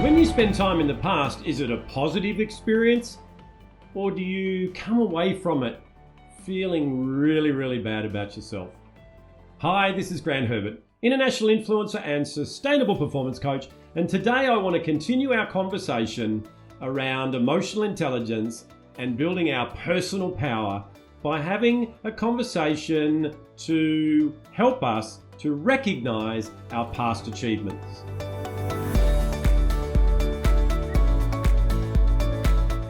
When you spend time in the past, is it a positive experience, or do you come away from it feeling really, really bad about yourself? Hi, this is Grant Herbert, international influencer and sustainable performance coach, and today I want to continue our conversation around emotional intelligence and building our personal power by having a conversation to help us to recognize our past achievements.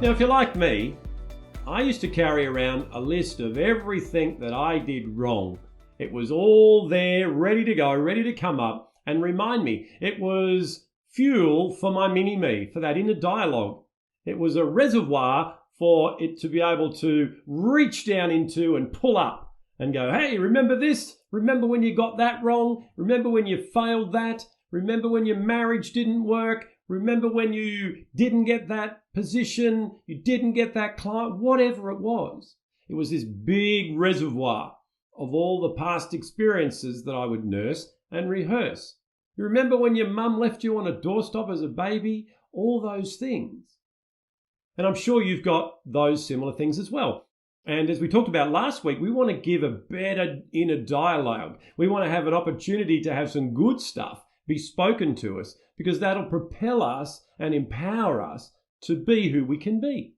Now, if you're like me, I used to carry around a list of everything that I did wrong. It was all there, ready to go, ready to come up and remind me. It was fuel for my mini-me, for that inner dialogue. It was a reservoir for it to be able to reach down into and pull up and go, hey, remember this? Remember when you got that wrong? Remember when you failed that? Remember when your marriage didn't work? Remember when you didn't get that position, you didn't get that client, whatever it was. It was this big reservoir of all the past experiences that I would nurse and rehearse. You remember when your mum left you on a doorstep as a baby? All those things. And I'm sure you've got those similar things as well. And as we talked about last week, we want to give a better inner dialogue. We want to have an opportunity to have some good stuff be spoken to us, because that'll propel us and empower us to be who we can be.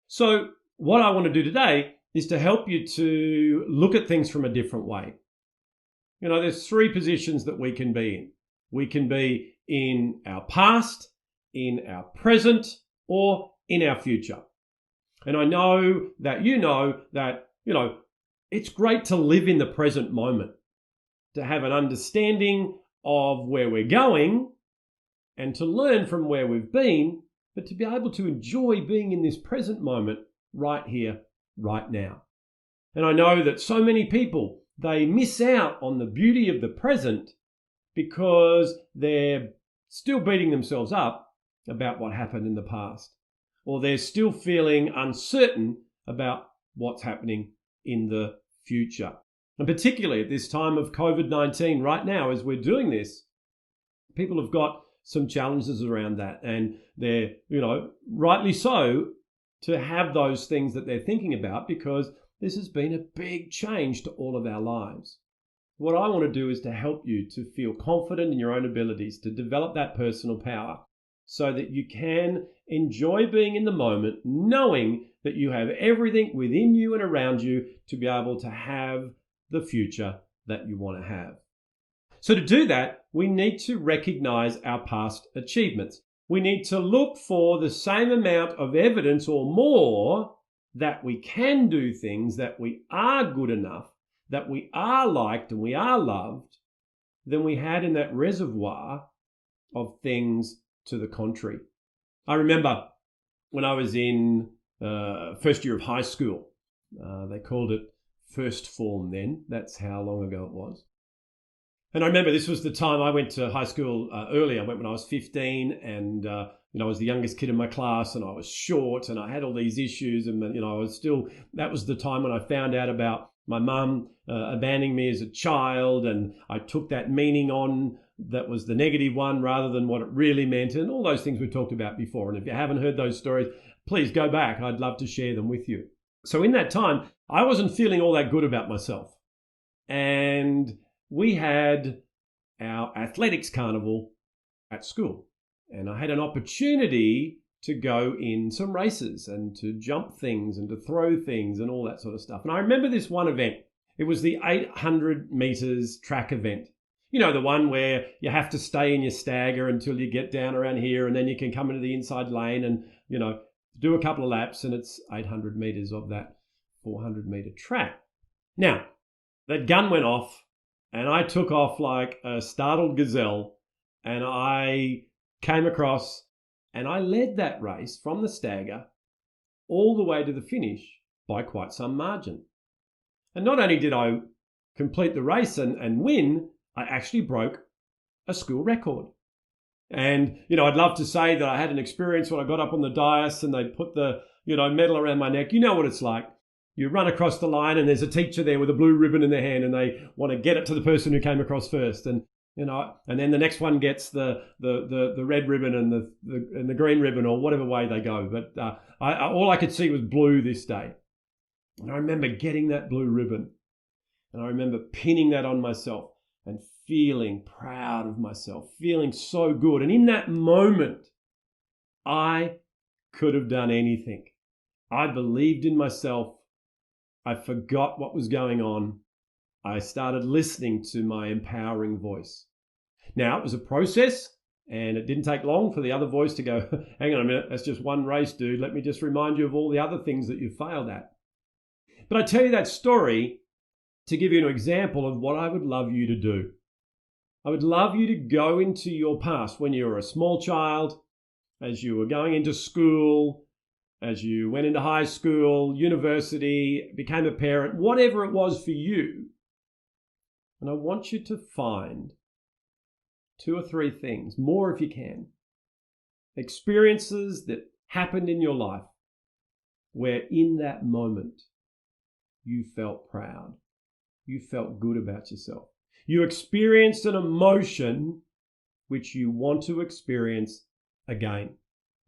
So what I want to do today is to help you to look at things from a different way. You know, there's three positions that we can be in. We can be in our past, in our present, or in our future. And I know that it's great to live in the present moment, to have an understanding of where we're going and to learn from where we've been, but to be able to enjoy being in this present moment right here, right now. And I know that so many people, they miss out on the beauty of the present because they're still beating themselves up about what happened in the past, or they're still feeling uncertain about what's happening in the future. And particularly at this time of COVID-19 right now, as we're doing this, people have got some challenges around that. And they're, rightly so, to have those things that they're thinking about, because this has been a big change to all of our lives. What I want to do is to help you to feel confident in your own abilities, to develop that personal power so that you can enjoy being in the moment, knowing that you have everything within you and around you to be able to have the future that you want to have. So to do that, we need to recognize our past achievements. We need to look for the same amount of evidence or more that we can do things, that we are good enough, that we are liked and we are loved, than we had in that reservoir of things to the contrary. I remember when I was in first year of high school, they called it first form then. That's how long ago it was. And I remember this was the time I went to high school early. I went when I was 15, and I was the youngest kid in my class, and I was short, and I had all these issues, and that was the time when I found out about my mum abandoning me as a child, and I took that meaning on that was the negative one rather than what it really meant, and all those things we talked about before. And if you haven't heard those stories, please go back. I'd love to share them with you. So in that time, I wasn't feeling all that good about myself. And we had our athletics carnival at school. And I had an opportunity to go in some races and to jump things and to throw things and all that sort of stuff. And I remember this one event. It was the 800 meters track event. You know, the one where you have to stay in your stagger until you get down around here, and then you can come into the inside lane and, do a couple of laps, and it's 800 meters of that 400 meter track. Now, that gun went off, and I took off like a startled gazelle, and I came across, and I led that race from the stagger all the way to the finish by quite some margin. And not only did I complete the race and win, I actually broke a school record. And, I'd love to say that I had an experience when I got up on the dais and they put the, medal around my neck. You know what it's like. You run across the line and there's a teacher there with a blue ribbon in their hand and they want to get it to the person who came across first. And And then the next one gets the red ribbon and the green ribbon, or whatever way they go. But all I could see was blue this day. And I remember getting that blue ribbon, and I remember pinning that on myself and feeling proud of myself, feeling so good. And in that moment, I could have done anything. I believed in myself. I forgot what was going on. I started listening to my empowering voice. Now, it was a process, and it didn't take long for the other voice to go, hang on a minute, that's just one race, dude. Let me just remind you of all the other things that you failed at. But I tell you that story to give you an example of what I would love you to do. I would love you to go into your past when you were a small child, as you were going into school, as you went into high school, university, became a parent, whatever it was for you. And I want you to find 2 or 3 things, more if you can, experiences that happened in your life where in that moment you felt proud, you felt good about yourself. You experienced an emotion which you want to experience again.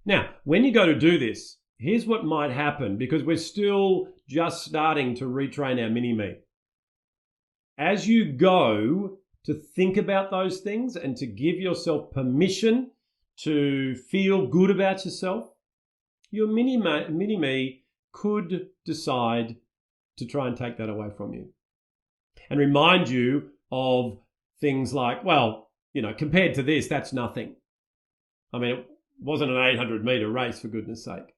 Now, when you go to do this, here's what might happen, because we're still just starting to retrain our mini-me. As you go to think about those things and to give yourself permission to feel good about yourself, your mini-me could decide to try and take that away from you and remind you of things like, well, compared to this, that's nothing. I mean, it wasn't an 800-meter race, for goodness sake.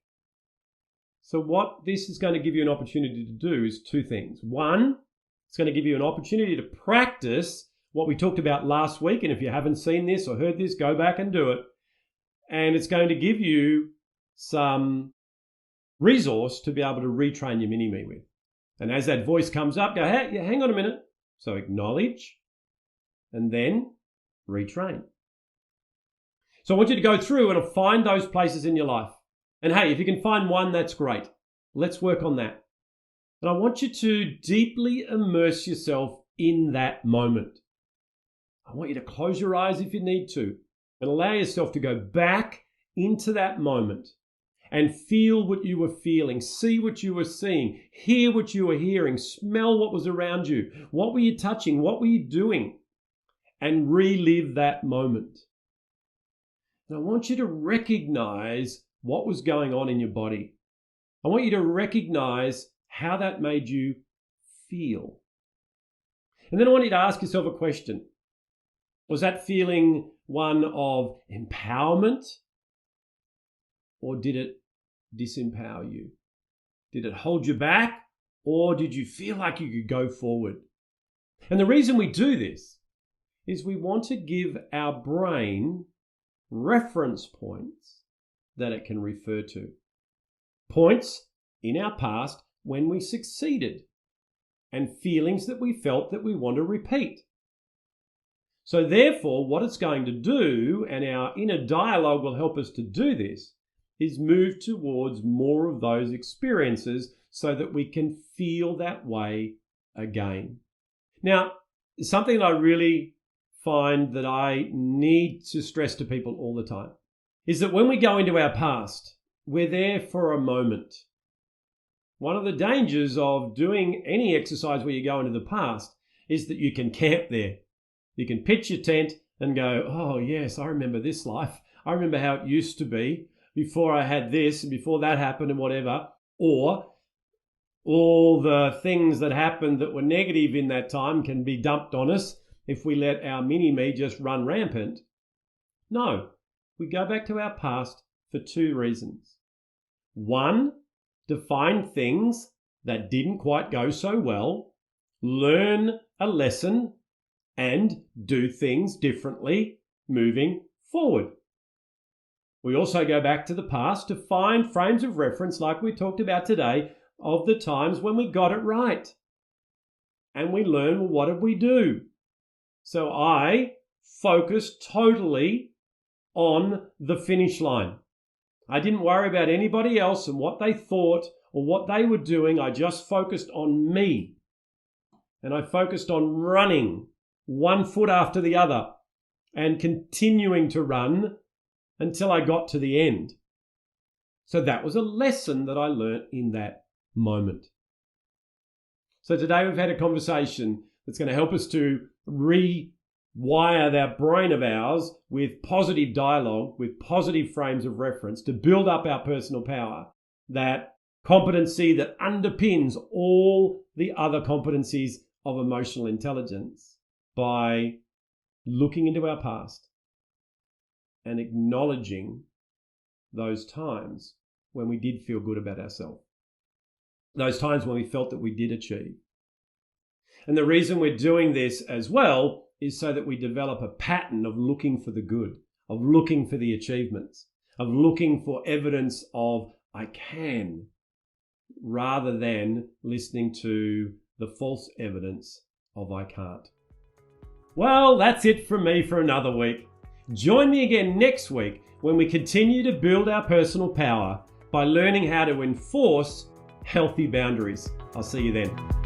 So what this is going to give you an opportunity to do is 2 things. One, it's going to give you an opportunity to practice what we talked about last week. And if you haven't seen this or heard this, go back and do it. And it's going to give you some resource to be able to retrain your mini-me with. And as that voice comes up, go, hey, hang on a minute. So acknowledge and then retrain. So I want you to go through and find those places in your life. And hey, if you can find one, that's great. Let's work on that. And I want you to deeply immerse yourself in that moment. I want you to close your eyes if you need to and allow yourself to go back into that moment and feel what you were feeling, see what you were seeing, hear what you were hearing, smell what was around you. What were you touching? What were you doing? And relive that moment. And I want you to recognize what was going on in your body. I want you to recognize how that made you feel. And then I want you to ask yourself a question. Was that feeling one of empowerment, or did it disempower you? Did it hold you back, or did you feel like you could go forward? And the reason we do this is we want to give our brain reference points that it can refer to. Points in our past when we succeeded, and feelings that we felt that we want to repeat. So therefore, what it's going to do, and our inner dialogue will help us to do this, is move towards more of those experiences so that we can feel that way again. Now, something that I really find that I need to stress to people all the time is that when we go into our past, we're there for a moment. One of the dangers of doing any exercise where you go into the past is that you can camp there. You can pitch your tent and go, oh yes, I remember this life. I remember how it used to be before I had this and before that happened and whatever. Or all the things that happened that were negative in that time can be dumped on us if we let our mini-me just run rampant. No, we go back to our past for 2 reasons. One, to find things that didn't quite go so well, learn a lesson, and do things differently moving forward. We also go back to the past to find frames of reference, like we talked about today, of the times when we got it right. And we learn, well, what did we do? So I focused totally on the finish line. I didn't worry about anybody else and what they thought or what they were doing. I just focused on me. And I focused on running 1 foot after the other and continuing to run until I got to the end. So that was a lesson that I learnt in that moment. So today we've had a conversation that's going to help us to rewire that brain of ours with positive dialogue, with positive frames of reference to build up our personal power, that competency that underpins all the other competencies of emotional intelligence, by looking into our past and acknowledging those times when we did feel good about ourselves, those times when we felt that we did achieve. And the reason we're doing this as well is so that we develop a pattern of looking for the good, of looking for the achievements, of looking for evidence of I can, rather than listening to the false evidence of I can't. Well, that's it from me for another week. Join me again next week when we continue to build our personal power by learning how to enforce healthy boundaries. I'll see you then.